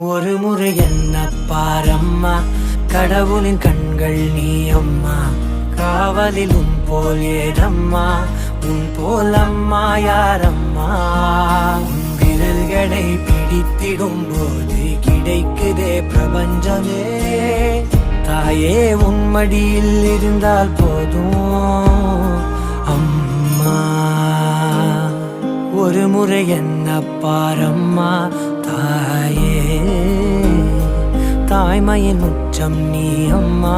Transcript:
ஒரு முறை என்ன பாரம்மா, கடவுளின் கண்கள் நீ அம்மா. காவலில் உன் போல் ஏதம்மா, உன் போல் அம்மா யாரம்மா. உன் விரல்களை பிடித்திடும் போது கிடைக்குதே பிரபஞ்சமே. தாயே உன் மடியில் இருந்தால் போதும் அம்மா. ஒரு முறை என்ன பாரம்மா தாயே, தாய்மையின் உச்சம் நீ அம்மா.